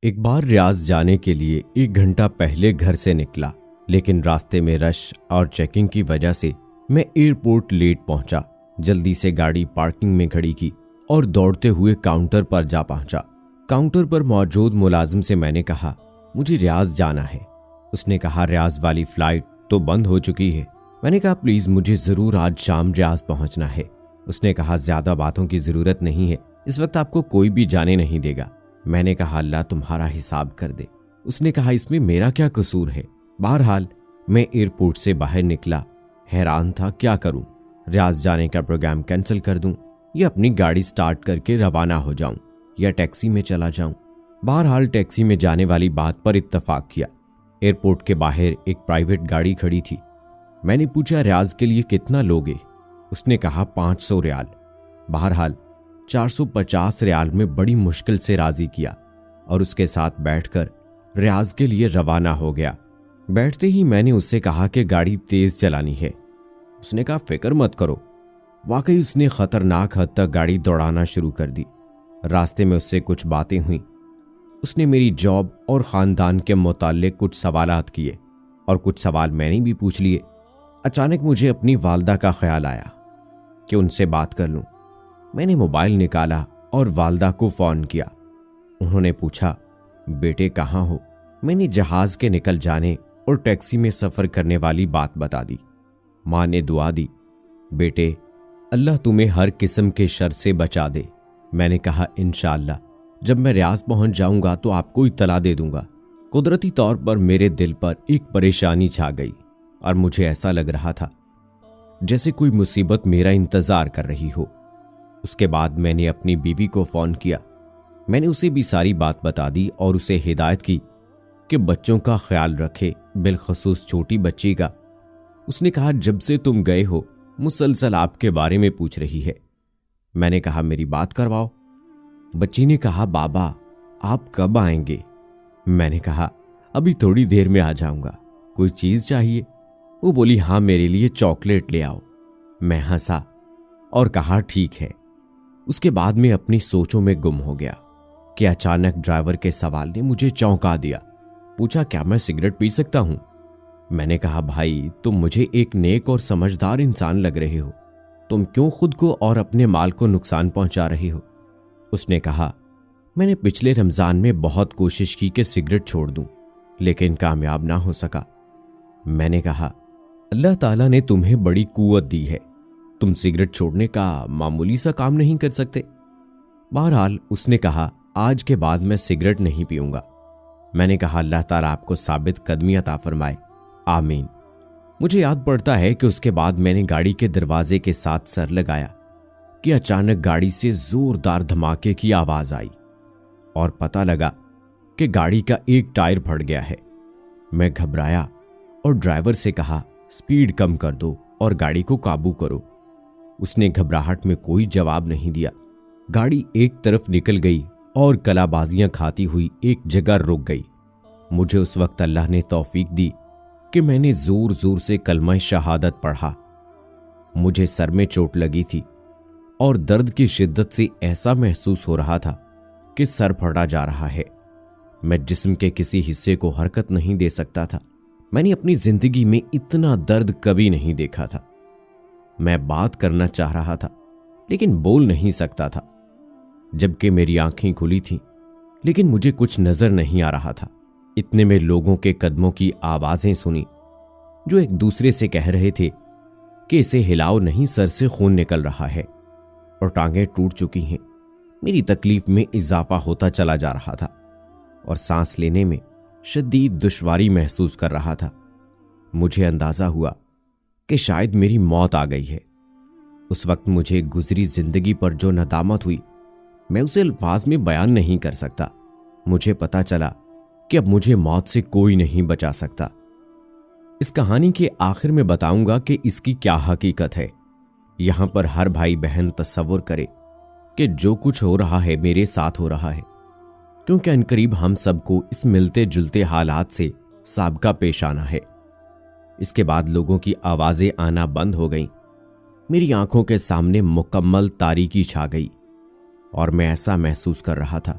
ایک بار ریاض جانے کے لیے 1 گھنٹہ پہلے گھر سے نکلا، لیکن راستے میں رش اور چیکنگ کی وجہ سے میں ایئرپورٹ لیٹ پہنچا۔ جلدی سے گاڑی پارکنگ میں کھڑی کی اور دوڑتے ہوئے کاؤنٹر پر جا پہنچا۔ کاؤنٹر پر موجود ملازم سے میں نے کہا، مجھے ریاض جانا ہے۔ اس نے کہا، ریاض والی فلائٹ تو بند ہو چکی ہے۔ میں نے کہا، پلیز مجھے ضرور آج شام ریاض پہنچنا ہے۔ اس نے کہا، زیادہ باتوں کی ضرورت نہیں ہے، اس وقت آپ کو کوئی بھی جانے نہیں دے گا۔ میں نے کہا، اللہ تمہارا حساب کر دے۔ اس نے کہا، اس میں میرا کیا قصور ہے؟ بہرحال میں ایئرپورٹ سے باہر نکلا، حیران تھا کیا کروں۔ ریاض جانے کا پروگرام کینسل کر دوں یا اپنی گاڑی سٹارٹ کر کے روانہ ہو جاؤں یا ٹیکسی میں چلا جاؤں۔ بہرحال ٹیکسی میں جانے والی بات پر اتفاق کیا۔ ایئرپورٹ کے باہر ایک پرائیویٹ گاڑی کھڑی تھی۔ میں نے پوچھا، ریاض کے لیے کتنا لوگے؟ اس نے کہا، 500 ریال۔ بہرحال 450 ریال میں بڑی مشکل سے راضی کیا اور اس کے ساتھ بیٹھ کر ریاض کے لیے روانہ ہو گیا۔ بیٹھتے ہی میں نے اس سے کہا کہ گاڑی تیز چلانی ہے۔ اس نے کہا، فکر مت کرو۔ واقعی اس نے خطرناک حد تک گاڑی دوڑانا شروع کر دی۔ راستے میں اس سے کچھ باتیں ہوئیں۔ اس نے میری جاب اور خاندان کے متعلق کچھ سوالات کیے اور کچھ سوال میں نے بھی پوچھ لیے۔ اچانک مجھے اپنی والدہ کا خیال آیا کہ ان سے بات کر لوں۔ میں نے موبائل نکالا اور والدہ کو فون کیا۔ انہوں نے پوچھا، بیٹے کہاں ہو؟ میں نے جہاز کے نکل جانے اور ٹیکسی میں سفر کرنے والی بات بتا دی۔ ماں نے دعا دی، بیٹے اللہ تمہیں ہر قسم کے شر سے بچا دے۔ میں نے کہا، انشاءاللہ جب میں ریاض پہنچ جاؤں گا تو آپ کو اطلاع دے دوں گا۔ قدرتی طور پر میرے دل پر ایک پریشانی چھا گئی اور مجھے ایسا لگ رہا تھا جیسے کوئی مصیبت میرا انتظار کر رہی ہو۔ اس کے بعد میں نے اپنی بیوی کو فون کیا۔ میں نے اسے بھی ساری بات بتا دی اور اسے ہدایت کی کہ بچوں کا خیال رکھے، بالخصوص چھوٹی بچی کا۔ اس نے کہا، جب سے تم گئے ہو مسلسل آپ کے بارے میں پوچھ رہی ہے۔ میں نے کہا، میری بات کرواؤ۔ بچی نے کہا، بابا آپ کب آئیں گے؟ میں نے کہا، ابھی تھوڑی دیر میں آ جاؤں گا۔ کوئی چیز چاہیے؟ وہ بولی، ہاں میرے لیے چاکلیٹ لے آؤ۔ میں ہنسا اور کہا، ٹھیک ہے۔ اس کے بعد میں اپنی سوچوں میں گم ہو گیا کہ اچانک ڈرائیور کے سوال نے مجھے چونکا دیا۔ پوچھا، کیا میں سگریٹ پی سکتا ہوں؟ میں نے کہا، بھائی تم مجھے ایک نیک اور سمجھدار انسان لگ رہے ہو، تم کیوں خود کو اور اپنے مال کو نقصان پہنچا رہے ہو؟ اس نے کہا، میں نے پچھلے رمضان میں بہت کوشش کی کہ سگریٹ چھوڑ دوں، لیکن کامیاب نہ ہو سکا۔ میں نے کہا، اللہ تعالیٰ نے تمہیں بڑی قوت دی ہے، تم سگریٹ چھوڑنے کا معمولی سا کام نہیں کر سکتے؟ بہرحال اس نے کہا، آج کے بعد میں سگریٹ نہیں پیوں گا۔ میں نے کہا، اللہ تعالیٰ آپ کو ثابت قدمی عطا فرمائے، آمین۔ مجھے یاد پڑتا ہے کہ اس کے بعد میں نے گاڑی کے دروازے کے ساتھ سر لگایا کہ اچانک گاڑی سے زوردار دھماکے کی آواز آئی اور پتہ لگا کہ گاڑی کا ایک ٹائر پھٹ گیا ہے۔ میں گھبرایا اور ڈرائیور سے کہا، سپیڈ کم کر دو اور گاڑی کو قابو کرو۔ اس نے گھبراہٹ میں کوئی جواب نہیں دیا۔ گاڑی ایک طرف نکل گئی اور کلا بازیاں کھاتی ہوئی ایک جگہ رک گئی۔ مجھے اس وقت اللہ نے توفیق دی کہ میں نے زور زور سے کلمہ شہادت پڑھا۔ مجھے سر میں چوٹ لگی تھی اور درد کی شدت سے ایسا محسوس ہو رہا تھا کہ سر پھٹا جا رہا ہے۔ میں جسم کے کسی حصے کو حرکت نہیں دے سکتا تھا۔ میں نے اپنی زندگی میں اتنا درد کبھی نہیں دیکھا تھا۔ میں بات کرنا چاہ رہا تھا لیکن بول نہیں سکتا تھا، جبکہ میری آنکھیں کھلی تھیں، لیکن مجھے کچھ نظر نہیں آ رہا تھا۔ اتنے میں لوگوں کے قدموں کی آوازیں سنی جو ایک دوسرے سے کہہ رہے تھے کہ اسے ہلاؤ نہیں، سر سے خون نکل رہا ہے اور ٹانگیں ٹوٹ چکی ہیں۔ میری تکلیف میں اضافہ ہوتا چلا جا رہا تھا اور سانس لینے میں شدید دشواری محسوس کر رہا تھا۔ مجھے اندازہ ہوا کہ شاید میری موت آ گئی ہے۔ اس وقت مجھے گزری زندگی پر جو ندامت ہوئی میں اسے الفاظ میں بیان نہیں کر سکتا۔ مجھے پتا چلا کہ اب مجھے موت سے کوئی نہیں بچا سکتا۔ اس کہانی کے آخر میں بتاؤں گا کہ اس کی کیا حقیقت ہے۔ یہاں پر ہر بھائی بہن تصور کرے کہ جو کچھ ہو رہا ہے میرے ساتھ ہو رہا ہے، کیونکہ عنقریب ہم سب کو اس ملتے جلتے حالات سے سابقہ پیش آنا ہے۔ اس کے بعد لوگوں کی آوازیں آنا بند ہو گئیں۔ میری آنکھوں کے سامنے مکمل تاریکی چھا گئی اور میں ایسا محسوس کر رہا تھا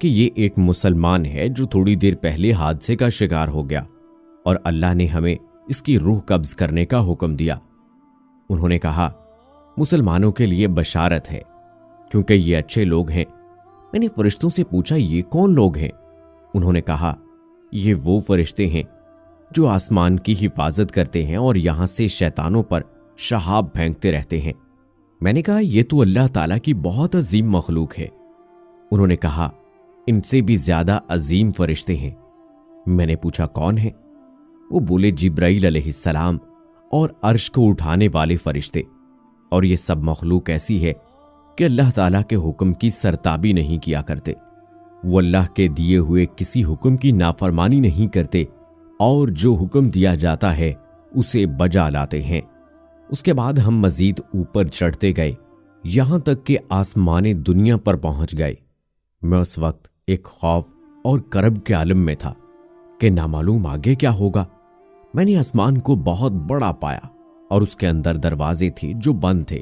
کہ یہ ایک مسلمان ہے جو تھوڑی دیر پہلے حادثے کا شکار ہو گیا اور اللہ نے ہمیں اس کی روح قبض کرنے کا حکم دیا۔ انہوں نے کہا، مسلمانوں کے لیے بشارت ہے کیونکہ یہ اچھے لوگ ہیں۔ میں نے فرشتوں سے پوچھا، یہ کون لوگ ہیں؟ انہوں نے کہا، یہ وہ فرشتے ہیں جو آسمان کی حفاظت کرتے ہیں اور یہاں سے شیطانوں پر شہاب پھینکتے رہتے ہیں۔ میں نے کہا، یہ تو اللہ تعالیٰ کی بہت عظیم مخلوق ہے۔ انہوں نے کہا، ان سے بھی زیادہ عظیم فرشتے ہیں۔ میں نے پوچھا، کون ہیں؟ وہ بولے، جبرائیل علیہ السلام اور عرش کو اٹھانے والے فرشتے، اور یہ سب مخلوق ایسی ہے کہ اللہ تعالیٰ کے حکم کی سرتابی نہیں کیا کرتے۔ وہ اللہ کے دیے ہوئے کسی حکم کی نافرمانی نہیں کرتے اور جو حکم دیا جاتا ہے اسے بجا لاتے ہیں۔ اس کے بعد ہم مزید اوپر چڑھتے گئے یہاں تک کہ آسمان دنیا پر پہنچ گئے۔ میں اس وقت ایک خوف اور کرب کے عالم میں تھا کہ نامعلوم آگے کیا ہوگا۔ میں نے آسمان کو بہت بڑا پایا اور اس کے اندر دروازے تھے جو بند تھے،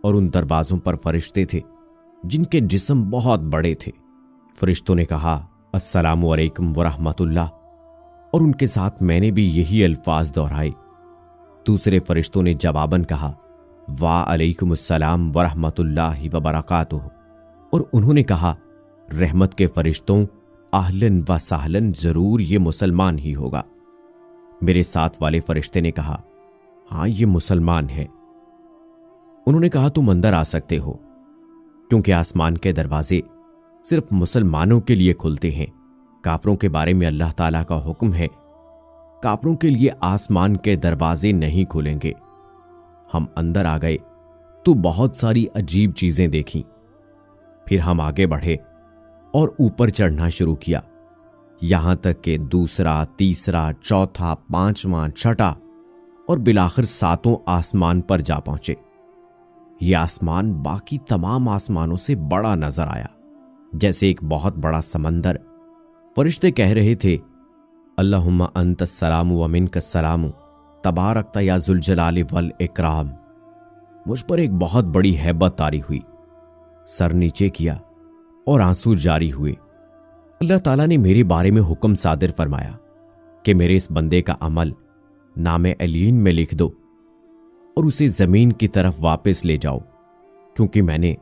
اور ان دروازوں پر فرشتے تھے جن کے جسم بہت بڑے تھے۔ فرشتوں نے کہا، السلام علیکم ورحمۃ اللہ، اور ان کے ساتھ میں نے بھی یہی الفاظ دہرائے۔ دوسرے فرشتوں نے جواباً کہا، وعلیکم السلام ورحمۃ اللہ وبرکاتہ، اور انہوں نے کہا، رحمت کے فرشتوں، اہلاً و سہلاً، ضرور یہ مسلمان ہی ہوگا۔ میرے ساتھ والے فرشتے نے کہا، ہاں یہ مسلمان ہے۔ انہوں نے کہا، تم اندر آ سکتے ہو، کیونکہ آسمان کے دروازے صرف مسلمانوں کے لیے کھلتے ہیں۔ کافروں کے بارے میں اللہ تعالیٰ کا حکم ہے، کافروں کے لیے آسمان کے دروازے نہیں کھلیں گے۔ ہم اندر آ گئے تو بہت ساری عجیب چیزیں دیکھیں۔ پھر ہم آگے بڑھے اور اوپر چڑھنا شروع کیا، یہاں تک کہ دوسرا، تیسرا، چوتھا، پانچواں، چھٹا اور بالآخر ساتوں آسمان پر جا پہنچے۔ یہ آسمان باقی تمام آسمانوں سے بڑا نظر آیا، جیسے ایک بہت بڑا سمندر۔ فرشتے کہہ رہے تھے، اللہم انت السلام و منک السلام تبارکت یا ذوالجلال والاکرام۔ مجھ پر ایک بہت بڑی ہیبت طاری ہوئی، سر نیچے کیا اور آنسو جاری ہوئے۔ اللہ تعالیٰ نے میرے بارے میں حکم صادر فرمایا کہ میرے اس بندے کا عمل نام علین میں لکھ دو اور اسے زمین کی طرف واپس لے جاؤ، کیونکہ میں نے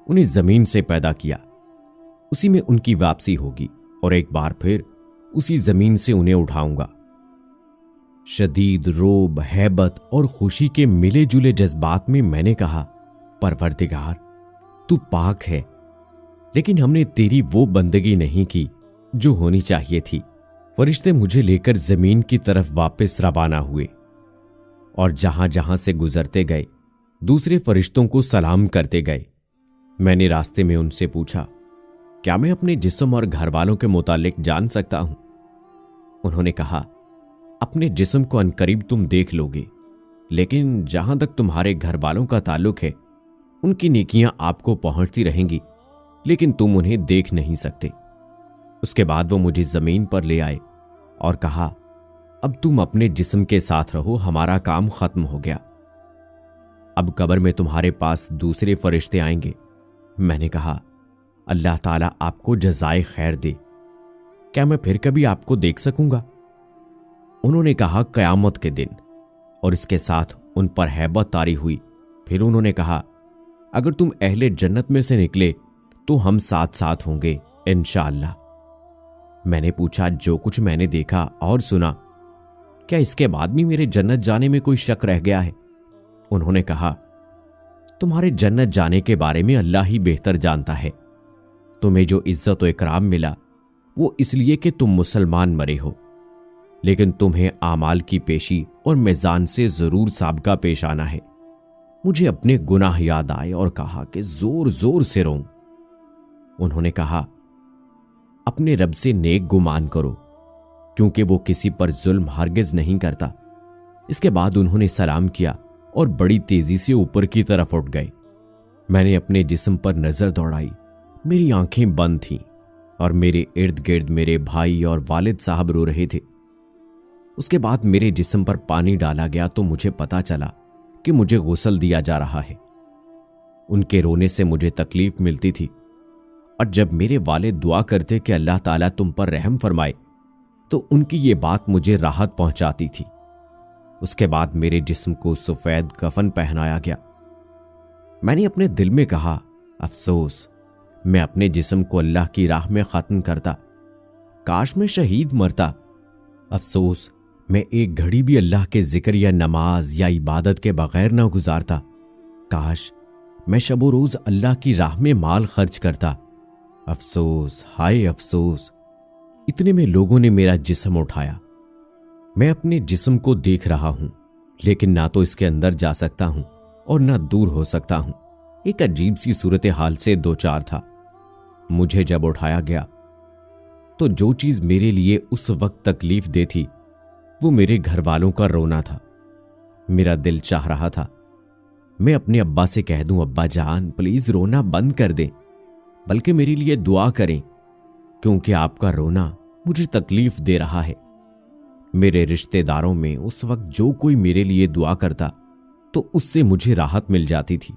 انہیں زمین سے پیدا کیا، اسی میں ان کی واپسی ہوگی اور ایک بار پھر اسی زمین سے انہیں اٹھاؤں گا۔ شدید روب، ہیبت اور خوشی کے ملے جلے جذبات میں نے کہا، پروردگار تو پاک ہے، لیکن ہم نے تیری وہ بندگی نہیں کی جو ہونی چاہیے تھی۔ فرشتے مجھے لے کر زمین کی طرف واپس روانہ ہوئے اور جہاں جہاں سے گزرتے گئے دوسرے فرشتوں کو سلام کرتے گئے۔ میں نے راستے میں ان سے پوچھا، کیا میں اپنے جسم اور گھر والوں کے متعلق جان سکتا ہوں؟ انہوں نے کہا، اپنے جسم کو عنقریب تم دیکھ لو گے، لیکن جہاں تک تمہارے گھر والوں کا تعلق ہے ان کی نیکیاں آپ کو پہنچتی رہیں گی، لیکن تم انہیں دیکھ نہیں سکتے۔ اس کے بعد وہ مجھے زمین پر لے آئے اور کہا، اب تم اپنے جسم کے ساتھ رہو، ہمارا کام ختم ہو گیا، اب قبر میں تمہارے پاس دوسرے فرشتے آئیں گے۔ میں نے کہا، اللہ تعالیٰ آپ کو جزائے خیر دے، کیا میں پھر کبھی آپ کو دیکھ سکوں گا؟ انہوں نے کہا، قیامت کے دن، اور اس کے ساتھ ان پر ہیبت طاری ہوئی۔ پھر انہوں نے کہا، اگر تم اہل جنت میں سے نکلے تو ہم ساتھ ساتھ ہوں گے انشاءاللہ۔ میں نے پوچھا، جو کچھ میں نے دیکھا اور سنا، کیا اس کے بعد بھی میرے جنت جانے میں کوئی شک رہ گیا ہے؟ انہوں نے کہا، تمہارے جنت جانے کے بارے میں اللہ ہی بہتر جانتا ہے۔ تمہیں جو عزت و اکرام ملا وہ اس لیے کہ تم مسلمان مرے ہو، لیکن تمہیں اعمال کی پیشی اور میزان سے ضرور سابقہ پیش آنا ہے۔ مجھے اپنے گناہ یاد آئے اور کہا کہ زور زور سے روں۔ انہوں نے کہا، اپنے رب سے نیک گمان کرو، کیونکہ وہ کسی پر ظلم ہرگز نہیں کرتا۔ اس کے بعد انہوں نے سلام کیا اور بڑی تیزی سے اوپر کی طرف اٹھ گئے۔ میں نے اپنے جسم پر نظر دوڑائی، میری آنکھیں بند تھیں اور میرے ارد گرد میرے بھائی اور والد صاحب رو رہے تھے۔ اس کے بعد میرے جسم پر پانی ڈالا گیا تو مجھے پتا چلا کہ مجھے غسل دیا جا رہا ہے۔ ان کے رونے سے مجھے تکلیف ملتی تھی اور جب میرے والد دعا کرتے کہ اللہ تعالیٰ تم پر رحم فرمائے تو ان کی یہ بات مجھے راحت پہنچاتی تھی۔ اس کے بعد میرے جسم کو سفید کفن پہنایا گیا۔ میں نے اپنے دل میں کہا، افسوس میں اپنے جسم کو اللہ کی راہ میں ختم کرتا، کاش میں شہید مرتا۔ افسوس میں ایک گھڑی بھی اللہ کے ذکر یا نماز یا عبادت کے بغیر نہ گزارتا، کاش میں شب و روز اللہ کی راہ میں مال خرچ کرتا۔ افسوس، ہائے افسوس۔ اتنے میں لوگوں نے میرا جسم اٹھایا۔ میں اپنے جسم کو دیکھ رہا ہوں، لیکن نہ تو اس کے اندر جا سکتا ہوں اور نہ دور ہو سکتا ہوں۔ ایک عجیب سی صورتحال سے دوچار تھا۔ مجھے جب اٹھایا گیا تو جو چیز میرے لیے اس وقت تکلیف دہ تھی وہ میرے گھر والوں کا رونا تھا۔ میرا دل چاہ رہا تھا میں اپنے ابا سے کہہ دوں، ابا جان پلیز رونا بند کر دیں، بلکہ میرے لیے دعا کریں، کیونکہ آپ کا رونا مجھے تکلیف دے رہا ہے۔ میرے رشتہ داروں میں اس وقت جو کوئی میرے لیے دعا کرتا تو اس سے مجھے راحت مل جاتی تھی۔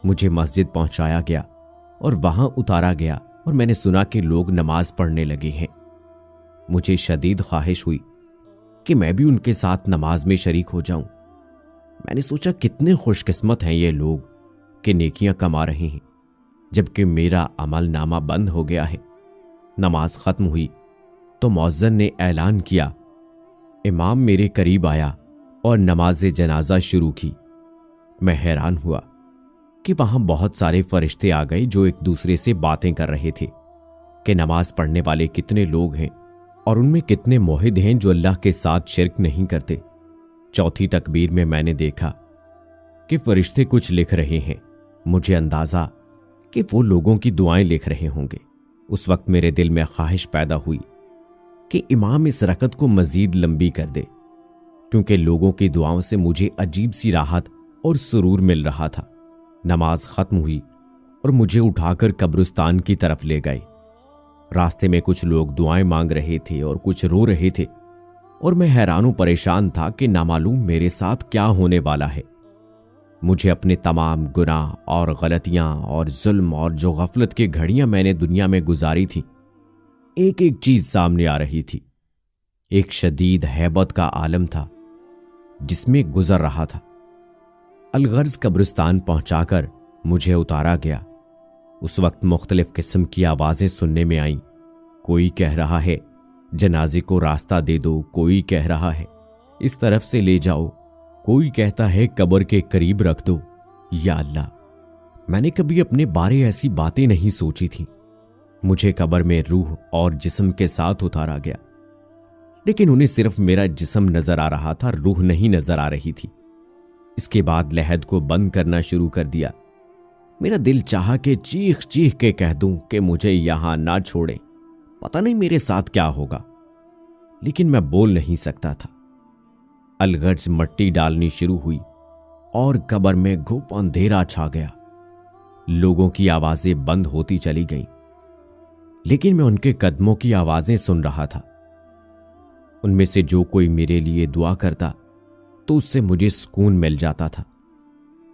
مجھے مسجد پہنچایا گیا اور وہاں اتارا گیا اور میں نے سنا کہ لوگ نماز پڑھنے لگے ہیں۔ مجھے شدید خواہش ہوئی کہ میں بھی ان کے ساتھ نماز میں شریک ہو جاؤں۔ میں نے سوچا کتنے خوش قسمت ہیں یہ لوگ کہ نیکیاں کما رہے ہیں، جبکہ میرا عمل نامہ بند ہو گیا ہے۔ نماز ختم ہوئی تو مؤذن نے اعلان کیا۔ امام میرے قریب آیا اور نماز جنازہ شروع کی۔ میں حیران ہوا کہ وہاں بہت سارے فرشتے آ گئے جو ایک دوسرے سے باتیں کر رہے تھے کہ نماز پڑھنے والے کتنے لوگ ہیں اور ان میں کتنے موحد ہیں جو اللہ کے ساتھ شرک نہیں کرتے۔ چوتھی تکبیر میں نے دیکھا کہ فرشتے کچھ لکھ رہے ہیں۔ مجھے اندازہ کہ وہ لوگوں کی دعائیں لکھ رہے ہوں گے۔ اس وقت میرے دل میں خواہش پیدا ہوئی کہ امام اس رکعت کو مزید لمبی کر دے، کیونکہ لوگوں کی دعاؤں سے مجھے عجیب سی راحت اور سرور مل رہا تھا۔ نماز ختم ہوئی اور مجھے اٹھا کر قبرستان کی طرف لے گئے۔ راستے میں کچھ لوگ دعائیں مانگ رہے تھے اور کچھ رو رہے تھے، اور میں حیران و پریشان تھا کہ نامعلوم میرے ساتھ کیا ہونے والا ہے۔ مجھے اپنے تمام گناہ اور غلطیاں اور ظلم اور جو غفلت کی گھڑیاں میں نے دنیا میں گزاری تھی، ایک ایک چیز سامنے آ رہی تھی۔ ایک شدید ہیبت کا عالم تھا جس میں گزر رہا تھا۔ الغرض قبرستان پہنچا کر مجھے اتارا گیا۔ اس وقت مختلف قسم کی آوازیں سننے میں آئیں۔ کوئی کہہ رہا ہے جنازے کو راستہ دے دو، کوئی کہہ رہا ہے اس طرف سے لے جاؤ، کوئی کہتا ہے قبر کے قریب رکھ دو۔ یا اللہ، میں نے کبھی اپنے بارے ایسی باتیں نہیں سوچی تھیں۔ مجھے قبر میں روح اور جسم کے ساتھ اتارا گیا، لیکن انہیں صرف میرا جسم نظر آ رہا تھا، روح نہیں نظر آ رہی تھی۔ اس کے بعد لحد کو بند کرنا شروع کر دیا۔ میرا دل چاہا کہ چیخ چیخ کے کہہ دوں کہ مجھے یہاں نہ چھوڑیں، پتہ نہیں میرے ساتھ کیا ہوگا، لیکن میں بول نہیں سکتا تھا۔ الغرض مٹی ڈالنی شروع ہوئی اور قبر میں گھوپ اندھیرا چھا گیا۔ لوگوں کی آوازیں بند ہوتی چلی گئیں، لیکن میں ان کے قدموں کی آوازیں سن رہا تھا۔ ان میں سے جو کوئی میرے لیے دعا کرتا تو اس سے مجھے سکون مل جاتا تھا۔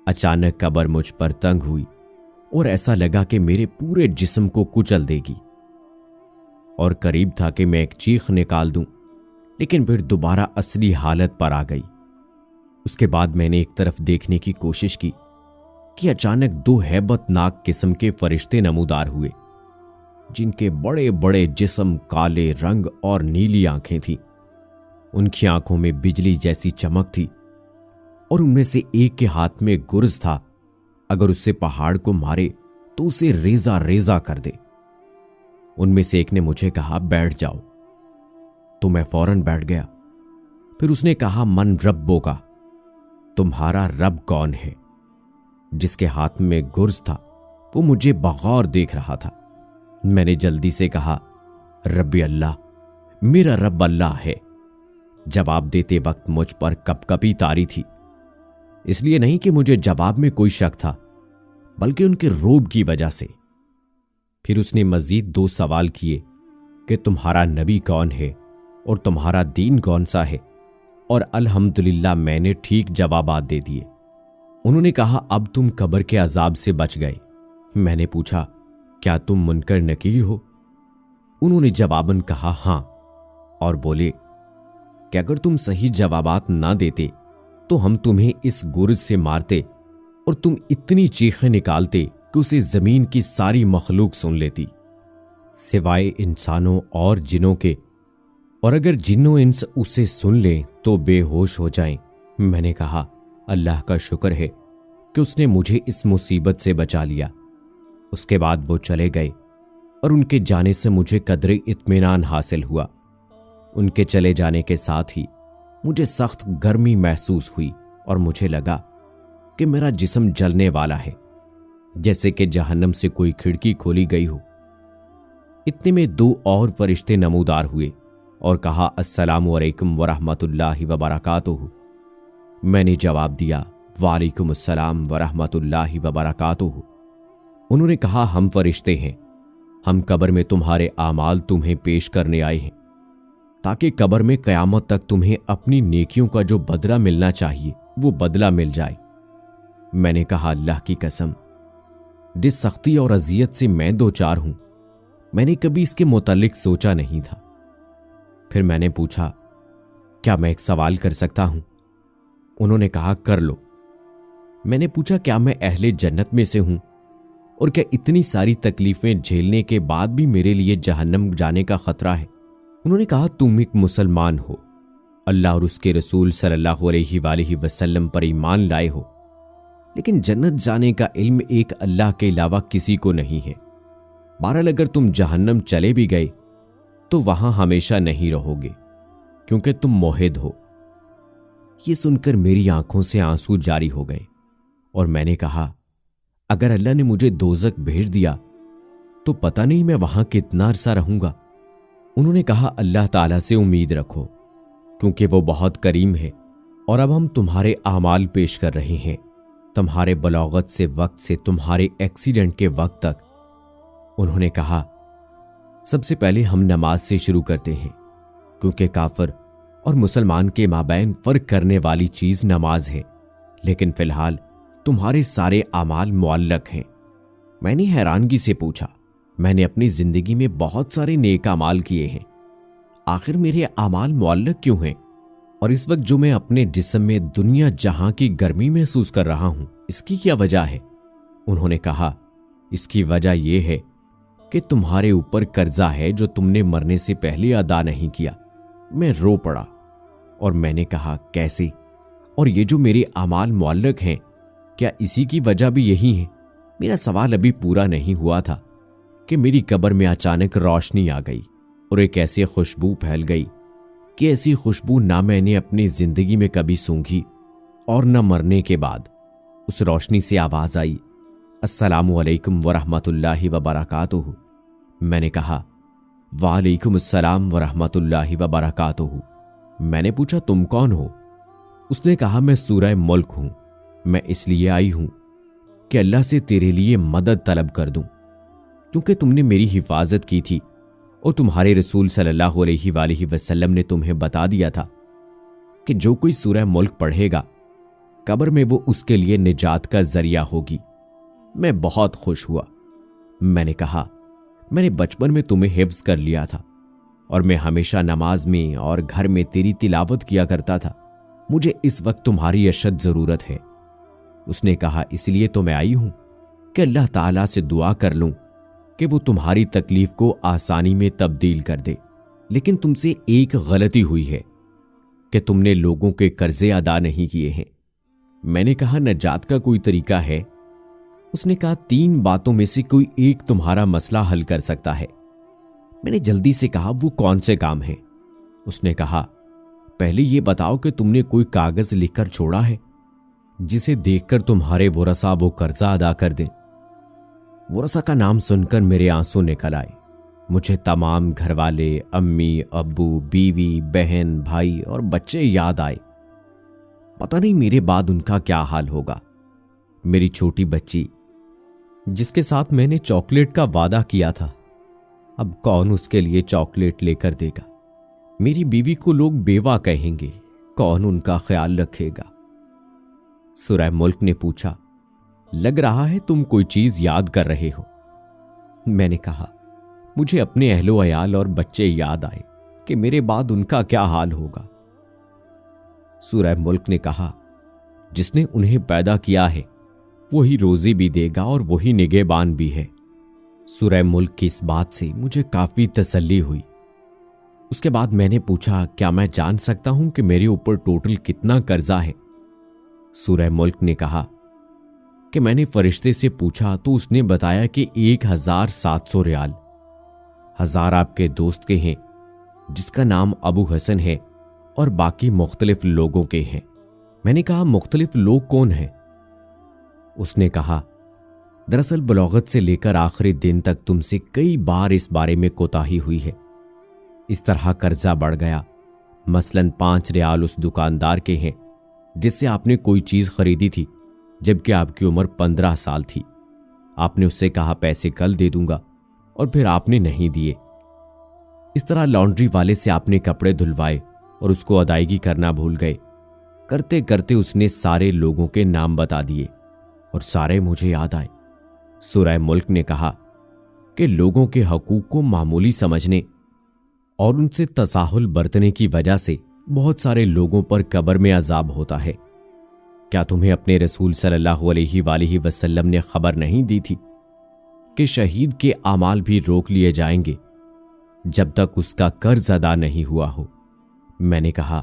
اچانک قبر مجھ پر تنگ ہوئی اور ایسا لگا کہ میرے پورے جسم کو کچل دے گی، اور قریب تھا کہ میں ایک چیخ نکال دوں، لیکن پھر دوبارہ اصلی حالت پر آ گئی۔ اس کے بعد میں نے ایک طرف دیکھنے کی کوشش کی کہ اچانک دو ہیبت ناک قسم کے فرشتے نمودار ہوئے، جن کے بڑے بڑے جسم، کالے رنگ اور نیلی آنکھیں تھیں۔ ان کی آنکھوں میں بجلی جیسی چمک تھی، اور ان میں سے ایک کے ہاتھ میں گرز تھا، اگر اس سے پہاڑ کو مارے تو اسے ریزہ ریزہ کر دے۔ ان میں سے ایک نے مجھے کہا بیٹھ جاؤ، تو میں فوراً بیٹھ گیا۔ پھر اس نے کہا من ربو کا، تمہارا رب کون ہے؟ جس کے ہاتھ میں گرز تھا وہ مجھے بغور دیکھ رہا تھا۔ میں نے جلدی سے کہا ربی اللہ، میرا رب اللہ ہے۔ جواب دیتے وقت مجھ پر کپ کپی طاری تھی، اس لیے نہیں کہ مجھے جواب میں کوئی شک تھا، بلکہ ان کے روب کی وجہ سے۔ پھر اس نے مزید دو سوال کیے کہ تمہارا نبی کون ہے اور تمہارا دین کون سا ہے، اور الحمدللہ میں نے ٹھیک جوابات دے دیے۔ انہوں نے کہا اب تم قبر کے عذاب سے بچ گئے۔ میں نے پوچھا کیا تم منکر نکیر ہو؟ انہوں نے جواباً کہا ہاں، اور بولے کہ اگر تم صحیح جوابات نہ دیتے تو ہم تمہیں اس گرز سے مارتے اور تم اتنی چیخیں نکالتے کہ اسے زمین کی ساری مخلوق سن لیتی سوائے انسانوں اور جنوں کے، اور اگر جن و انس اسے سن لیں تو بے ہوش ہو جائیں۔ میں نے کہا اللہ کا شکر ہے کہ اس نے مجھے اس مصیبت سے بچا لیا۔ اس کے بعد وہ چلے گئے اور ان کے جانے سے مجھے قدرے اطمینان حاصل ہوا۔ ان کے چلے جانے کے ساتھ ہی مجھے سخت گرمی محسوس ہوئی اور مجھے لگا کہ میرا جسم جلنے والا ہے، جیسے کہ جہنم سے کوئی کھڑکی کھولی گئی ہو۔ اتنے میں 2 اور فرشتے نمودار ہوئے اور کہا السلام علیکم ورحمۃ اللہ وبرکاتہ۔ میں نے جواب دیا وعلیکم السلام ورحمۃ اللہ وبرکاتہ۔ انہوں نے کہا ہم فرشتے ہیں، ہم قبر میں تمہارے اعمال تمہیں پیش کرنے آئے ہیں تاکہ قبر میں قیامت تک تمہیں اپنی نیکیوں کا جو بدلہ ملنا چاہیے وہ بدلہ مل جائے۔ میں نے کہا اللہ کی قسم، جس سختی اور اذیت سے میں دوچار ہوں میں نے کبھی اس کے متعلق سوچا نہیں تھا۔ پھر میں نے پوچھا کیا میں ایک سوال کر سکتا ہوں؟ انہوں نے کہا کر لو۔ میں نے پوچھا کیا میں اہل جنت میں سے ہوں، اور کیا اتنی ساری تکلیفیں جھیلنے کے بعد بھی میرے لیے جہنم جانے کا خطرہ ہے؟ انہوں نے کہا تم ایک مسلمان ہو، اللہ اور اس کے رسول صلی اللہ علیہ وآلہ وسلم پر ایمان لائے ہو، لیکن جنت جانے کا علم ایک اللہ کے علاوہ کسی کو نہیں ہے۔ بہرحال اگر تم جہنم چلے بھی گئے تو وہاں ہمیشہ نہیں رہو گے کیونکہ تم موحد ہو۔ یہ سن کر میری آنکھوں سے آنسو جاری ہو گئے اور میں نے کہا اگر اللہ نے مجھے دوزخ بھیج دیا تو پتہ نہیں میں وہاں کتنا عرصہ رہوں گا۔ انہوں نے کہا اللہ تعالیٰ سے امید رکھو کیونکہ وہ بہت کریم ہے، اور اب ہم تمہارے اعمال پیش کر رہے ہیں، تمہارے بلاغت سے وقت سے تمہارے ایکسیڈنٹ کے وقت تک۔ انہوں نے کہا سب سے پہلے ہم نماز سے شروع کرتے ہیں کیونکہ کافر اور مسلمان کے مابین فرق کرنے والی چیز نماز ہے، لیکن فی الحال تمہارے سارے اعمال معلق ہیں۔ میں نے حیرانگی سے پوچھا میں نے اپنی زندگی میں بہت سارے نیک اعمال کیے ہیں، آخر میرے اعمال معلق کیوں ہیں؟ اور اس وقت جو میں اپنے جسم میں دنیا جہاں کی گرمی محسوس کر رہا ہوں اس کی کیا وجہ ہے؟ انہوں نے کہا اس کی وجہ یہ ہے کہ تمہارے اوپر قرضہ ہے جو تم نے مرنے سے پہلے ادا نہیں کیا۔ میں رو پڑا اور میں نے کہا کیسے؟ اور یہ جو میرے اعمال معلق ہیں کیا اسی کی وجہ بھی یہی ہے؟ میرا سوال ابھی پورا نہیں ہوا تھا کہ میری قبر میں اچانک روشنی آ گئی اور ایک ایسی خوشبو پھیل گئی کہ ایسی خوشبو نہ میں نے اپنی زندگی میں کبھی سونگھی، اور نہ مرنے کے بعد۔ اس روشنی سے آواز آئی السلام علیکم ورحمۃ اللہ وبرکاتہ۔ میں نے کہا وعلیکم السلام ورحمۃ اللہ وبرکاتہ۔ میں نے پوچھا تم کون ہو؟ اس نے کہا میں سورہ ملک ہوں، میں اس لیے آئی ہوں کہ اللہ سے تیرے لیے مدد طلب کر دوں کیونکہ تم نے میری حفاظت کی تھی اور تمہارے رسول صلی اللہ علیہ وآلہ وسلم نے تمہیں بتا دیا تھا کہ جو کوئی سورہ ملک پڑھے گا قبر میں وہ اس کے لیے نجات کا ذریعہ ہوگی۔ میں بہت خوش ہوا۔ میں نے کہا میں نے بچپن میں تمہیں حفظ کر لیا تھا اور میں ہمیشہ نماز میں اور گھر میں تیری تلاوت کیا کرتا تھا، مجھے اس وقت تمہاری اشد ضرورت ہے۔ اس نے کہا اس لیے تو میں آئی ہوں کہ اللہ تعالیٰ سے دعا کر لوں کہ وہ تمہاری تکلیف کو آسانی میں تبدیل کر دے، لیکن تم سے ایک غلطی ہوئی ہے کہ تم نے لوگوں کے قرضے ادا نہیں کیے ہیں۔ میں نے کہا نجات کا کوئی طریقہ ہے؟ اس نے کہا 3 باتوں میں سے کوئی ایک تمہارا مسئلہ حل کر سکتا ہے۔ میں نے جلدی سے کہا وہ کون سے کام ہیں؟ اس نے کہا پہلے یہ بتاؤ کہ تم نے کوئی کاغذ لکھ کر چھوڑا ہے جسے دیکھ کر تمہارے ورثاء وہ قرضہ ادا کر دیں۔ ورثاء کا نام سن کر میرے آنسو نکل آئے۔ مجھے تمام گھر والے، امی، ابو، بیوی، بہن، بھائی اور بچے یاد آئے۔ پتہ نہیں میرے بعد ان کا کیا حال ہوگا۔ میری چھوٹی بچی جس کے ساتھ میں نے چاکلیٹ کا وعدہ کیا تھا، اب کون اس کے لیے چاکلیٹ لے کر دے گا؟ میری بیوی کو لوگ بیوہ کہیں گے، کون ان کا خیال رکھے گا؟ سورہ ملک نے پوچھا لگ رہا ہے تم کوئی چیز یاد کر رہے ہو۔ میں نے کہا مجھے اپنے اہل و عیال اور بچے یاد آئے کہ میرے بعد ان کا کیا حال ہوگا۔ سورہ ملک نے کہا جس نے انہیں پیدا کیا ہے وہی روزی بھی دے گا اور وہی نگہبان بھی ہے۔ سورہ ملک کی اس بات سے مجھے کافی تسلی ہوئی۔ اس کے بعد میں نے پوچھا کیا میں جان سکتا ہوں کہ میرے اوپر ٹوٹل کتنا قرضہ ہے؟ سورہ ملک نے کہا کہ میں نے فرشتے سے پوچھا تو اس نے بتایا کہ 1700 ریال۔ 1000 آپ کے دوست کے ہیں جس کا نام ابو حسن ہے اور باقی مختلف لوگوں کے ہیں۔ میں نے کہا مختلف لوگ کون ہیں؟ اس نے کہا دراصل بلوغت سے لے کر آخری دن تک تم سے کئی بار اس بارے میں کوتاہی ہوئی ہے۔ اس طرح قرضہ بڑھ گیا۔ مثلاً 5 ریال اس دکاندار کے ہیں جس سے آپ نے کوئی چیز خریدی تھی جبکہ آپ کی عمر 15 سال تھی۔ آپ نے اس سے کہا پیسے کل دے دوں گا اور پھر آپ نے نہیں دیے۔ اس طرح لانڈری والے سے آپ نے کپڑے دھلوائے اور اس کو ادائیگی کرنا بھول گئے۔ کرتے کرتے اس نے سارے لوگوں کے نام بتا دیے اور سارے مجھے یاد آئے۔ سورہ ملک نے کہا کہ لوگوں کے حقوق کو معمولی سمجھنے اور ان سے تساہل برتنے کی وجہ سے بہت سارے لوگوں پر قبر میں عذاب ہوتا ہے۔ کیا تمہیں اپنے رسول صلی اللہ علیہ وآلہ وسلم نے خبر نہیں دی تھی کہ شہید کے اعمال بھی روک لیے جائیں گے جب تک اس کا قرض ادا نہیں ہوا ہو؟ میں نے کہا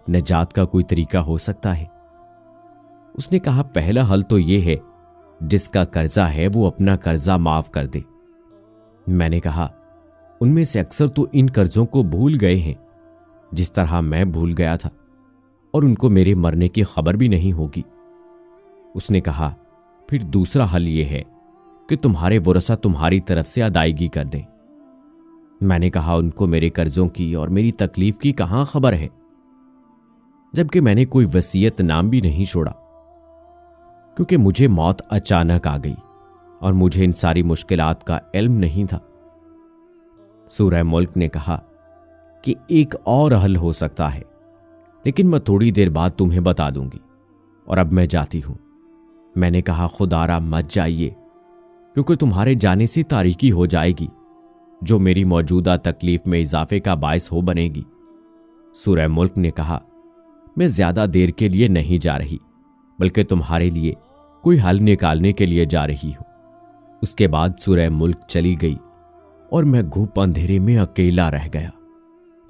نجات کا کوئی طریقہ ہو سکتا ہے؟ اس نے کہا پہلا حل تو یہ ہے جس کا قرضہ ہے وہ اپنا قرضہ معاف کر دے۔ میں نے کہا ان میں سے اکثر تو ان قرضوں کو بھول گئے ہیں جس طرح میں بھول گیا تھا، اور ان کو میرے مرنے کی خبر بھی نہیں ہوگی۔ اس نے کہا پھر دوسرا حل یہ ہے کہ تمہارے ورثہ تمہاری طرف سے ادائیگی کر دیں۔ میں نے کہا ان کو میرے قرضوں کی اور میری تکلیف کی کہاں خبر ہے، جبکہ میں نے کوئی وصیت نام بھی نہیں چھوڑا، کیونکہ مجھے موت اچانک آ گئی اور مجھے ان ساری مشکلات کا علم نہیں تھا۔ سورہ ملک نے کہا کہ ایک اور حل ہو سکتا ہے، لیکن میں تھوڑی دیر بعد تمہیں بتا دوں گی، اور اب میں جاتی ہوں۔ میں نے کہا خدا را مت جائیے، کیونکہ تمہارے جانے سے تاریکی ہو جائے گی جو میری موجودہ تکلیف میں اضافے کا باعث ہو بنے گی۔ سورہ ملک نے کہا میں زیادہ دیر کے لیے نہیں جا رہی، بلکہ تمہارے لیے کوئی حل نکالنے کے لیے جا رہی ہوں۔ اس کے بعد سورہ ملک چلی گئی اور میں گھوپ اندھیرے میں اکیلا رہ گیا۔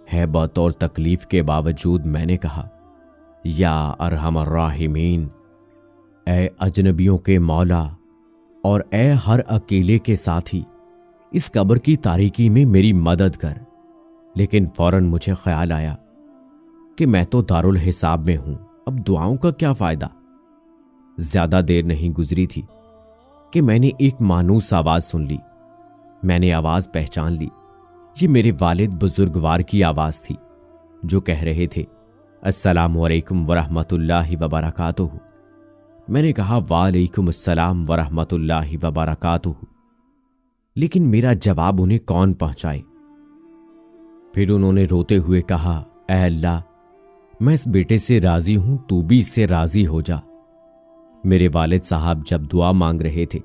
ہیبت اور تکلیف کے باوجود میں نے کہا یا ارحم الراحمین، اے اجنبیوں کے مولا اور اے ہر اکیلے کے ساتھی، اس قبر کی تاریکی میں میری مدد کر۔ لیکن فوراً مجھے خیال آیا کہ میں تو دارالحساب میں ہوں، اب دعاؤں کا کیا فائدہ؟ زیادہ دیر نہیں گزری تھی کہ میں نے ایک مانوس آواز سن لی۔ میں نے آواز پہچان لی، یہ میرے والد بزرگوار کی آواز تھی جو کہہ رہے تھے السلام علیکم ورحمۃ اللہ وبرکاتہ۔ میں نے کہا وعلیکم السلام ورحمۃ اللہ وبرکاتہ، لیکن میرا جواب انہیں کون پہنچائے؟ پھر انہوں نے روتے ہوئے کہا اے اللہ، میں اس بیٹے سے راضی ہوں، تو بھی اس سے راضی ہو جا۔ میرے والد صاحب جب دعا مانگ رہے تھے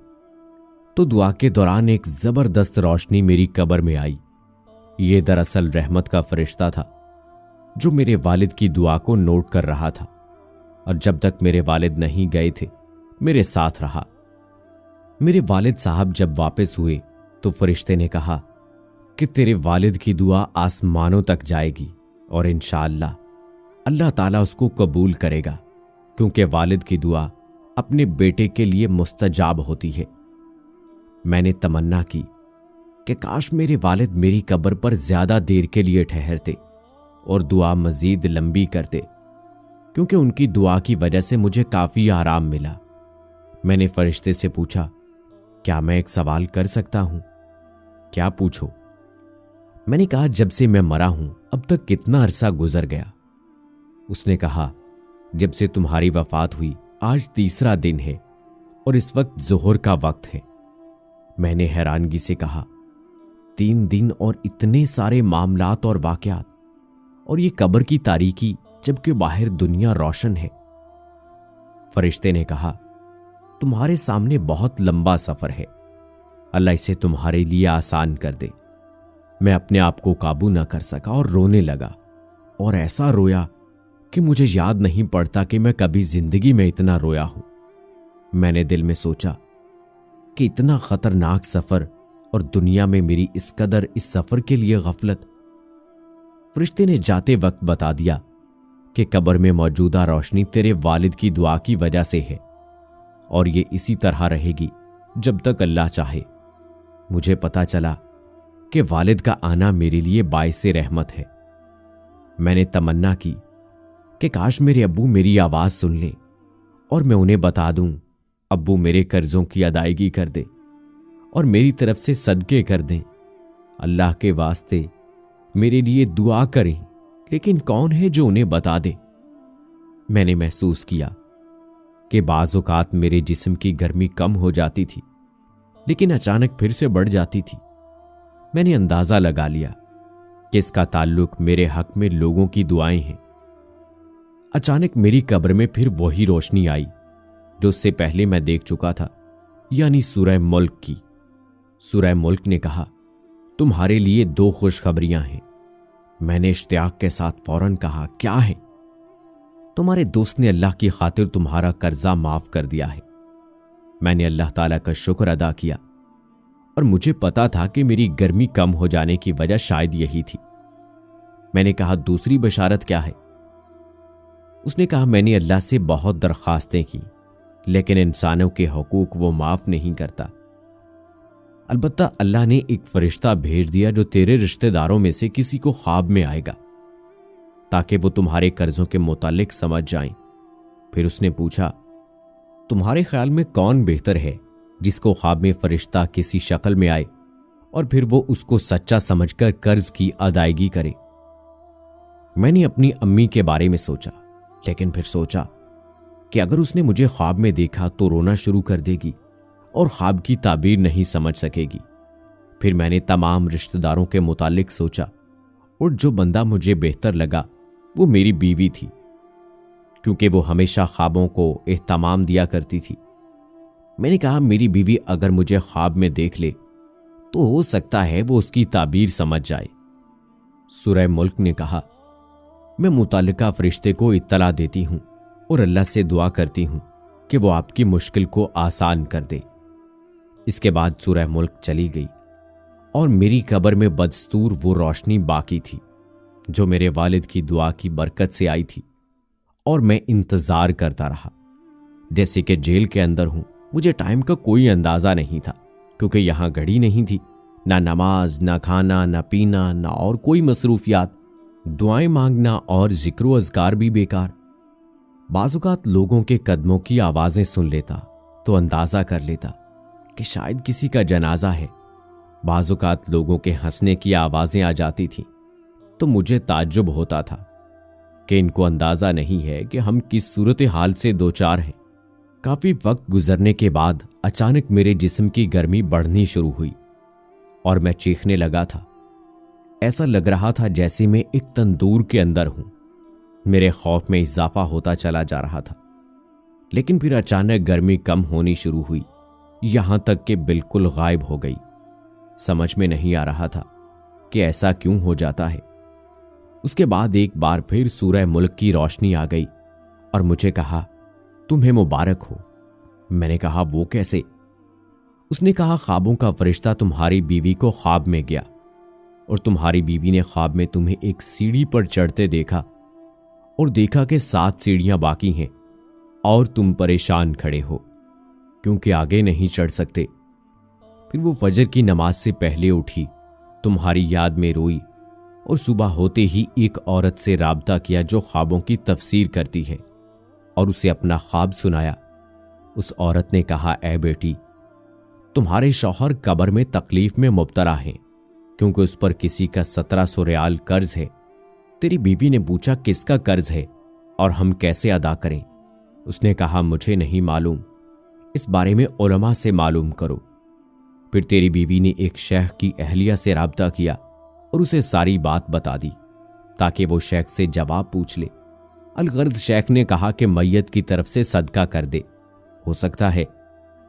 تو دعا کے دوران ایک زبردست روشنی میری قبر میں آئی۔ یہ دراصل رحمت کا فرشتہ تھا جو میرے والد کی دعا کو نوٹ کر رہا تھا، اور جب تک میرے والد نہیں گئے تھے میرے ساتھ رہا۔ میرے والد صاحب جب واپس ہوئے تو فرشتے نے کہا کہ تیرے والد کی دعا آسمانوں تک جائے گی اور انشاءاللہ اللہ تعالیٰ اس کو قبول کرے گا، کیونکہ والد کی دعا اپنے بیٹے کے لیے مستجاب ہوتی ہے۔ میں نے تمنا کی کہ کاش میرے والد میری قبر پر زیادہ دیر کے لیے ٹھہرتے اور دعا مزید لمبی کرتے، کیونکہ ان کی دعا کی وجہ سے مجھے کافی آرام ملا۔ میں نے فرشتے سے پوچھا کیا میں ایک سوال کر سکتا ہوں؟ کیا پوچھو؟ میں نے کہا جب سے میں مرا ہوں اب تک کتنا عرصہ گزر گیا؟ اس نے کہا جب سے تمہاری وفات ہوئی آج 3 دن ہے اور اس وقت ظہر کا وقت ہے۔ میں نے حیرانگی سے کہا 3 دن اور اتنے سارے معاملات اور واقعات، اور یہ قبر کی تاریکی جبکہ باہر دنیا روشن ہے۔ فرشتے نے کہا تمہارے سامنے بہت لمبا سفر ہے، اللہ اسے تمہارے لیے آسان کر دے۔ میں اپنے آپ کو قابو نہ کر سکا اور رونے لگا، اور ایسا رویا کہ مجھے یاد نہیں پڑتا کہ میں کبھی زندگی میں اتنا رویا ہوں۔ میں نے دل میں سوچا کہ اتنا خطرناک سفر اور دنیا میں میری اس قدر اس سفر کے لیے غفلت۔ فرشتے نے جاتے وقت بتا دیا کہ قبر میں موجودہ روشنی تیرے والد کی دعا کی وجہ سے ہے، اور یہ اسی طرح رہے گی جب تک اللہ چاہے۔ مجھے پتا چلا کہ والد کا آنا میرے لیے باعث رحمت ہے۔ میں نے تمنا کی کہ کاش میرے ابو میری آواز سن لیں اور میں انہیں بتا دوں، ابو میرے قرضوں کی ادائیگی کر دے اور میری طرف سے صدقے کر دیں، اللہ کے واسطے میرے لیے دعا کریں، لیکن کون ہے جو انہیں بتا دے؟ میں نے محسوس کیا کہ بعض اوقات میرے جسم کی گرمی کم ہو جاتی تھی، لیکن اچانک پھر سے بڑھ جاتی تھی۔ میں نے اندازہ لگا لیا کہ اس کا تعلق میرے حق میں لوگوں کی دعائیں ہیں۔ اچانک میری قبر میں پھر وہی روشنی آئی جو اس سے پہلے میں دیکھ چکا تھا، یعنی سورہ ملک کی۔ سورہ ملک نے کہا، تمہارے لیے 2 خوشخبریاں ہیں۔ میں نے اشتیاق کے ساتھ فوراً کہا، کیا ہے؟ تمہارے دوست نے اللہ کی خاطر تمہارا قرضہ معاف کر دیا ہے۔ میں نے اللہ تعالیٰ کا شکر ادا کیا، اور مجھے پتا تھا کہ میری گرمی کم ہو جانے کی وجہ شاید یہی تھی۔ میں نے کہا، دوسری بشارت کیا ہے؟ اس نے کہا، میں نے اللہ سے بہت درخواستیں کی، لیکن انسانوں کے حقوق وہ معاف نہیں کرتا۔ البتہ اللہ نے ایک فرشتہ بھیج دیا جو تیرے رشتہ داروں میں سے کسی کو خواب میں آئے گا تاکہ وہ تمہارے قرضوں کے متعلق سمجھ جائیں۔ پھر اس نے پوچھا، تمہارے خیال میں کون بہتر ہے، جس کو خواب میں فرشتہ کسی شکل میں آئے اور پھر وہ اس کو سچا سمجھ کر قرض کی ادائیگی کرے؟ میں نے اپنی امی کے بارے میں سوچا، لیکن پھر سوچا کہ اگر اس نے مجھے خواب میں دیکھا تو رونا شروع کر دے گی اور خواب کی تعبیر نہیں سمجھ سکے گی۔ پھر میں نے تمام رشتہ داروں کے متعلق سوچا، اور جو بندہ مجھے بہتر لگا وہ میری بیوی تھی، کیونکہ وہ ہمیشہ خوابوں کو اہتمام دیا کرتی تھی۔ میں نے کہا، میری بیوی اگر مجھے خواب میں دیکھ لے تو ہو سکتا ہے وہ اس کی تعبیر سمجھ جائے۔ سورہ ملک نے کہا، میں متعلقہ فرشتے کو اطلاع دیتی ہوں اور اللہ سے دعا کرتی ہوں کہ وہ آپ کی مشکل کو آسان کر دے۔ اس کے بعد سورہ ملک چلی گئی، اور میری قبر میں بدستور وہ روشنی باقی تھی جو میرے والد کی دعا کی برکت سے آئی تھی، اور میں انتظار کرتا رہا جیسے کہ جیل کے اندر ہوں۔ مجھے ٹائم کا کوئی اندازہ نہیں تھا، کیونکہ یہاں گھڑی نہیں تھی، نہ نماز، نہ کھانا، نہ پینا، نہ اور کوئی مصروفیات۔ دعائیں مانگنا اور ذکر و اذکار بھی بیکار۔ بعض اوقات لوگوں کے قدموں کی آوازیں سن لیتا تو اندازہ کر لیتا کہ شاید کسی کا جنازہ ہے۔ بعض اوقات لوگوں کے ہنسنے کی آوازیں آ جاتی تھیں تو مجھے تعجب ہوتا تھا کہ ان کو اندازہ نہیں ہے کہ ہم کس صورتحال سے دوچار ہیں۔ کافی وقت گزرنے کے بعد اچانک میرے جسم کی گرمی بڑھنی شروع ہوئی اور میں چیخنے لگا تھا۔ ایسا لگ رہا تھا جیسے میں ایک تندور کے اندر ہوں۔ میرے خوف میں اضافہ ہوتا چلا جا رہا تھا، لیکن پھر اچانک گرمی کم ہونی شروع ہوئی، یہاں تک کہ بالکل غائب ہو گئی۔ سمجھ میں نہیں آ رہا تھا کہ ایسا کیوں ہو جاتا ہے۔ اس کے بعد ایک بار پھر سورہ ملک کی روشنی آ گئی اور مجھے کہا، تمہیں مبارک ہو۔ میں نے کہا، وہ کیسے؟ اس نے کہا، خوابوں کا فرشتہ تمہاری بیوی کو خواب میں گیا، اور تمہاری بیوی نے خواب میں تمہیں ایک سیڑھی پر چڑھتے دیکھا، اور دیکھا کہ 7 سیڑھیاں باقی ہیں اور تم پریشان کھڑے ہو کیونکہ آگے نہیں چڑھ سکتے۔ پھر وہ فجر کی نماز سے پہلے اٹھی، تمہاری یاد میں روئی، اور صبح ہوتے ہی ایک عورت سے رابطہ کیا جو خوابوں کی تفسیر کرتی ہے، اور اسے اپنا خواب سنایا۔ اس عورت نے کہا، اے بیٹی، تمہارے شوہر قبر میں تکلیف میں مبتلا ہیں کیونکہ اس پر کسی کا 1700 ریال قرض ہے۔ تیری بیوی نے پوچھا، کس کا قرض ہے اور ہم کیسے ادا کریں؟ اس نے کہا، مجھے نہیں معلوم، اس بارے میں علماء سے معلوم کرو۔ پھر تیری بیوی نے ایک شیخ کی اہلیہ سے رابطہ کیا اور اسے ساری بات بتا دی تاکہ وہ شیخ سے جواب پوچھ لے۔ الغرض شیخ نے کہا کہ میت کی طرف سے صدقہ کر دے، ہو سکتا ہے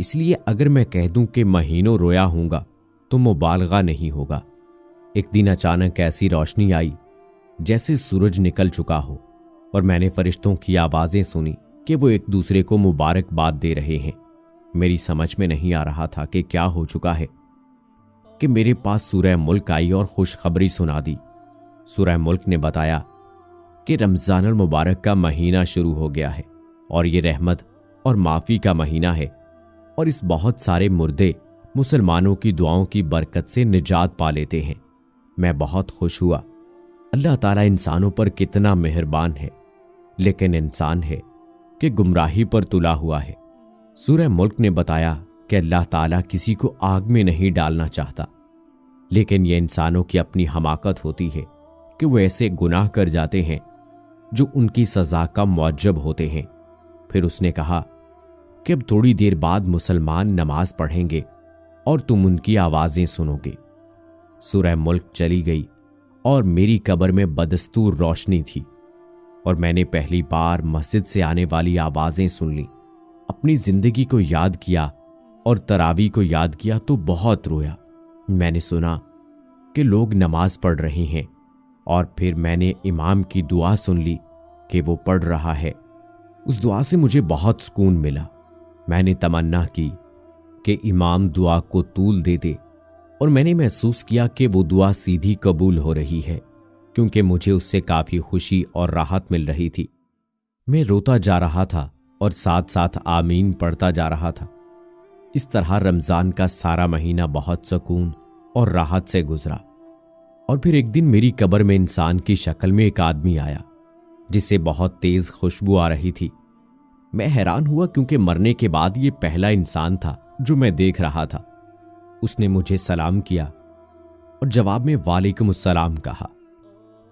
اس لیے اگر میں کہہ دوں کہ مہینوں رویا ہوں گا تو مبالغہ نہیں ہوگا۔ ایک دن اچانک ایسی روشنی آئی جیسے سورج نکل چکا ہو، اور میں نے فرشتوں کی آوازیں سنی کہ وہ ایک دوسرے کو مبارکباد دے رہے ہیں۔ میری سمجھ میں نہیں آ رہا تھا کہ کیا ہو چکا ہے کہ میرے پاس سورہ ملک آئی اور خوشخبری سنا دی۔ سورہ ملک نے بتایا کہ رمضان المبارک کا مہینہ شروع ہو گیا ہے، اور یہ رحمت اور معافی کا مہینہ ہے، اور اس بہت سارے مردے مسلمانوں کی دعاؤں کی برکت سے نجات پا لیتے ہیں۔ میں بہت خوش ہوا۔ اللہ تعالیٰ انسانوں پر کتنا مہربان ہے، لیکن انسان ہے کہ گمراہی پر تلا ہوا ہے۔ سورہ ملک نے بتایا کہ اللہ تعالیٰ کسی کو آگ میں نہیں ڈالنا چاہتا، لیکن یہ انسانوں کی اپنی حماقت ہوتی ہے کہ وہ ایسے گناہ کر جاتے ہیں جو ان کی سزا کا موجب ہوتے ہیں۔ پھر اس نے کہا کہ اب تھوڑی دیر بعد مسلمان نماز پڑھیں گے اور تم ان کی آوازیں سنو گے۔ سورہ ملک چلی گئی اور میری قبر میں بدستور روشنی تھی، اور میں نے پہلی بار مسجد سے آنے والی آوازیں سن لی۔ اپنی زندگی کو یاد کیا اور تراویح کو یاد کیا تو بہت رویا۔ میں نے سنا کہ لوگ نماز پڑھ رہے ہیں، اور پھر میں نے امام کی دعا سن لی کہ وہ پڑھ رہا ہے۔ اس دعا سے مجھے بہت سکون ملا۔ میں نے تمنا کی کہ امام دعا کو طول دے دے، اور میں نے محسوس کیا کہ وہ دعا سیدھی قبول ہو رہی ہے، کیونکہ مجھے اس سے کافی خوشی اور راحت مل رہی تھی۔ میں روتا جا رہا تھا اور ساتھ ساتھ آمین پڑھتا جا رہا تھا۔ اس طرح رمضان کا سارا مہینہ بہت سکون اور راحت سے گزرا۔ اور پھر ایک دن میری قبر میں انسان کی شکل میں ایک آدمی آیا جس سے بہت تیز خوشبو آ رہی تھی۔ میں حیران ہوا کیونکہ مرنے کے بعد یہ پہلا انسان تھا جو میں دیکھ رہا تھا۔ اس نے مجھے سلام کیا اور جواب میں وعلیکم السلام کہا۔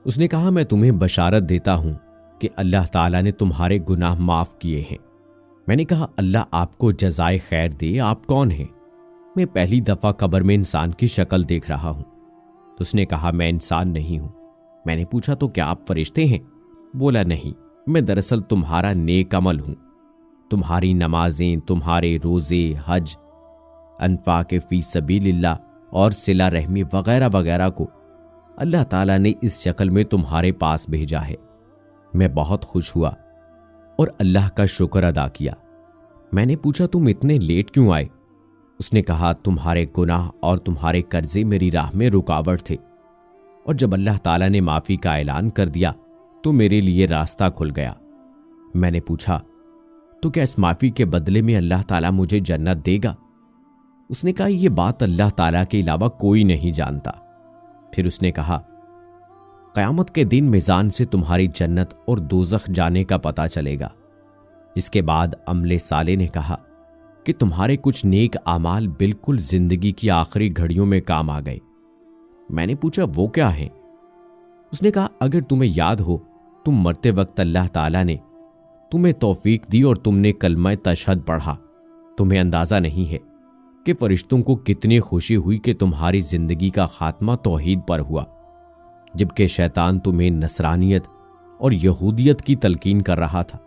اس نے کہا میں تمہیں بشارت دیتا ہوں کہ اللہ تعالیٰ نے تمہارے گناہ معاف کیے ہیں۔ میں نے کہا اللہ آپ کو جزائے خیر دے، آپ کون ہیں؟ میں پہلی دفعہ قبر میں انسان کی شکل دیکھ رہا ہوں۔ تو اس نے کہا میں انسان نہیں ہوں۔ میں نے پوچھا تو کیا آپ فرشتے ہیں؟ بولا نہیں، میں دراصل تمہارا نیک عمل ہوں۔ تمہاری نمازیں، تمہارے روزے، حج، انفاق فی سبیل اللہ اور صلہ رحمی وغیرہ وغیرہ کو اللہ تعالیٰ نے اس شکل میں تمہارے پاس بھیجا ہے۔ میں بہت خوش ہوا اور اللہ کا شکر ادا کیا۔ میں نے پوچھا تم اتنے لیٹ کیوں آئے؟ اس نے کہا تمہارے گناہ اور تمہارے قرضے میری راہ میں رکاوٹ تھے، اور جب اللہ تعالیٰ نے معافی کا اعلان کر دیا تو میرے لیے راستہ کھل گیا۔ میں نے پوچھا تو کیا اس معافی کے بدلے میں اللہ تعالیٰ مجھے جنت دے گا؟ اس نے کہا یہ بات اللہ تعالیٰ کے علاوہ کوئی نہیں جانتا۔ پھر اس نے کہا قیامت کے دن میزان سے تمہاری جنت اور دوزخ جانے کا پتہ چلے گا۔ اس کے بعد عمل صالح نے کہا کہ تمہارے کچھ نیک اعمال بالکل زندگی کی آخری گھڑیوں میں کام آ گئے۔ میں نے پوچھا وہ کیا ہیں؟ اس نے کہا اگر تمہیں یاد ہو تم مرتے وقت اللہ تعالیٰ نے تمہیں توفیق دی اور تم نے کلمہ تشہد پڑھا۔ تمہیں اندازہ نہیں ہے کہ فرشتوں کو کتنی خوشی ہوئی کہ تمہاری زندگی کا خاتمہ توحید پر ہوا، جبکہ شیطان تمہیں نصرانیت اور یہودیت کی تلقین کر رہا تھا۔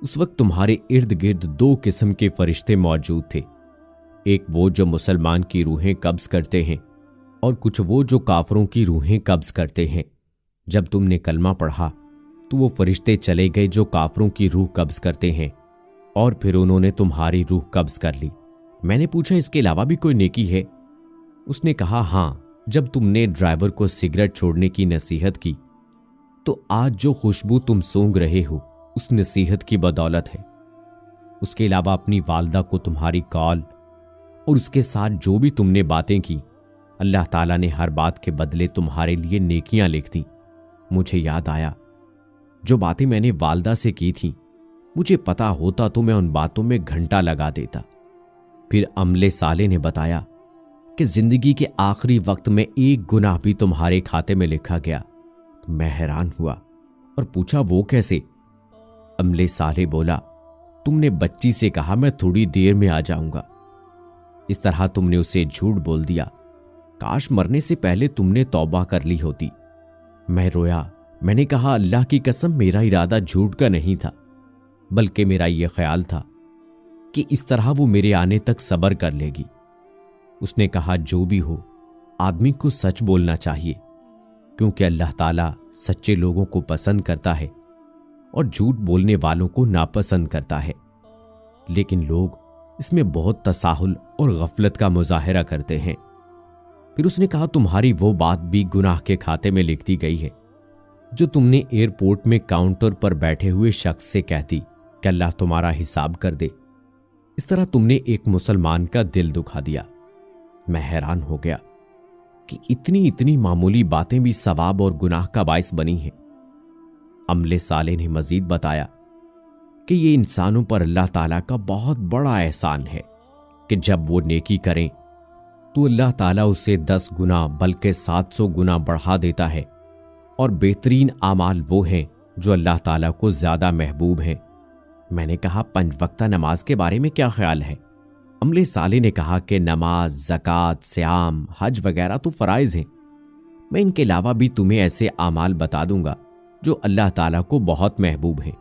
اس وقت تمہارے ارد گرد دو قسم کے فرشتے موجود تھے، ایک وہ جو مسلمان کی روحیں قبض کرتے ہیں اور کچھ وہ جو کافروں کی روحیں قبض کرتے ہیں۔ جب تم نے کلمہ پڑھا تو وہ فرشتے چلے گئے جو کافروں کی روح قبض کرتے ہیں، اور پھر انہوں نے تمہاری روح قبض کر لی۔ میں نے پوچھا اس کے علاوہ بھی کوئی نیکی ہے؟ اس نے کہا ہاں، جب تم نے ڈرائیور کو سگریٹ چھوڑنے کی نصیحت کی تو آج جو خوشبو تم سونگ رہے ہو اس نصیحت کی بدولت ہے۔ اس کے علاوہ اپنی والدہ کو تمہاری کال اور اس کے ساتھ جو بھی تم نے باتیں کی، اللہ تعالیٰ نے ہر بات کے بدلے تمہارے لیے نیکیاں لکھ دیں۔ مجھے یاد آیا جو باتیں میں نے والدہ سے کی تھیں، مجھے پتا ہوتا تو میں ان باتوں میں گھنٹہ لگا دیتا۔ پھر عمل صالح نے بتایا کہ زندگی کے آخری وقت میں ایک گناہ بھی تمہارے کھاتے میں لکھا گیا۔ میں حیران ہوا اور پوچھا وہ کیسے؟ عمل صالح بولا تم نے بچی سے کہا میں تھوڑی دیر میں آ جاؤں گا، اس طرح تم نے اسے جھوٹ بول دیا۔ کاش مرنے سے پہلے تم نے توبہ کر لی ہوتی۔ میں رویا۔ میں نے کہا اللہ کی قسم میرا ارادہ جھوٹ کا نہیں تھا، بلکہ میرا یہ خیال تھا کہ اس طرح وہ میرے آنے تک صبر کر لے گی۔ اس نے کہا جو بھی ہو آدمی کو سچ بولنا چاہیے، کیونکہ اللہ تعالیٰ سچے لوگوں کو پسند کرتا ہے اور جھوٹ بولنے والوں کو ناپسند کرتا ہے، لیکن لوگ اس میں بہت تساہل اور غفلت کا مظاہرہ کرتے ہیں۔ پھر اس نے کہا تمہاری وہ بات بھی گناہ کے کھاتے میں لکھ دی گئی ہے جو تم نے ایئرپورٹ میں کاؤنٹر پر بیٹھے ہوئے شخص سے کہہ دی کہ اللہ تمہارا حساب کر دے۔ اس طرح تم نے ایک مسلمان کا دل دکھا دیا۔ میں حیران ہو گیا کہ اتنی معمولی باتیں بھی ثواب اور گناہ کا باعث بنی ہیں۔ عملے صالح نے مزید بتایا کہ یہ انسانوں پر اللہ تعالیٰ کا بہت بڑا احسان ہے کہ جب وہ نیکی کریں تو اللہ تعالیٰ اسے 10 گنا بلکہ 700 گنا بڑھا دیتا ہے، اور بہترین اعمال وہ ہیں جو اللہ تعالیٰ کو زیادہ محبوب ہیں۔ میں نے کہا 5 وقتہ نماز کے بارے میں کیا خیال ہے؟ عملے صالح نے کہا کہ نماز، زکوٰۃ، صیام، حج وغیرہ تو فرائض ہیں، میں ان کے علاوہ بھی تمہیں ایسے اعمال بتا دوں گا جو اللہ تعالیٰ کو بہت محبوب ہیں۔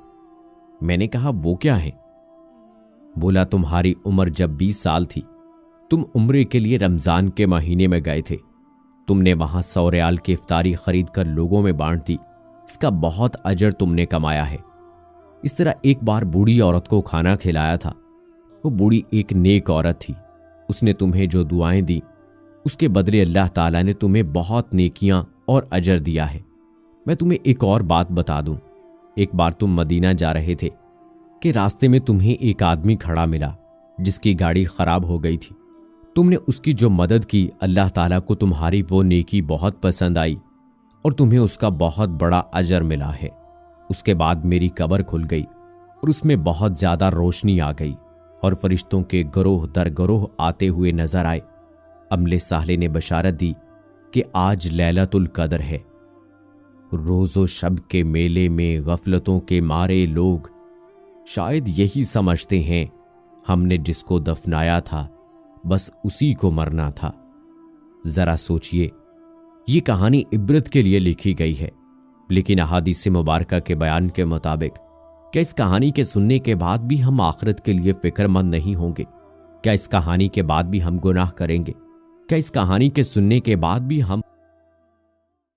میں نے کہا وہ کیا ہیں؟ بولا تمہاری عمر جب 20 سال تھی تم عمرے کے لیے رمضان کے مہینے میں گئے تھے، تم نے وہاں 100 ریال کی افطاری خرید کر لوگوں میں بانٹ دی، اس کا بہت اجر تم نے کمایا ہے۔ اس طرح ایک بار بوڑھی عورت کو کھانا کھلایا تھا، وہ بوڑھی ایک نیک عورت تھی، اس نے تمہیں جو دعائیں دی اس کے بدلے اللہ تعالیٰ نے تمہیں بہت نیکیاں اور اجر دیا ہے۔ میں تمہیں ایک اور بات بتا دوں، ایک بار تم مدینہ جا رہے تھے کہ راستے میں تمہیں ایک آدمی کھڑا ملا جس کی گاڑی خراب ہو گئی تھی، تم نے اس کی جو مدد کی اللہ تعالیٰ کو تمہاری وہ نیکی بہت پسند آئی اور تمہیں اس کا بہت بڑا اجر ملا ہے۔ اس کے بعد میری قبر کھل گئی اور اس میں بہت زیادہ روشنی آ گئی اور فرشتوں کے گروہ در گروہ آتے ہوئے نظر آئے۔ عملے صالح نے بشارت دی کہ آج لیلۃ القدر ہے۔ روز و شب کے میلے میں غفلتوں کے مارے لوگ شاید یہی سمجھتے ہیں ہم نے جس کو دفنایا تھا بس اسی کو مرنا تھا۔ ذرا سوچئے، یہ کہانی عبرت کے لیے لکھی گئی ہے، لیکن احادیث مبارکہ کے بیان کے مطابق کیا اس کہانی کے سننے کے بعد بھی ہم آخرت کے لیے فکر مند نہیں ہوں گے؟ کیا اس کہانی کے بعد بھی ہم گناہ کریں گے؟ کیا اس کہانی کے سننے کے بعد بھی ہم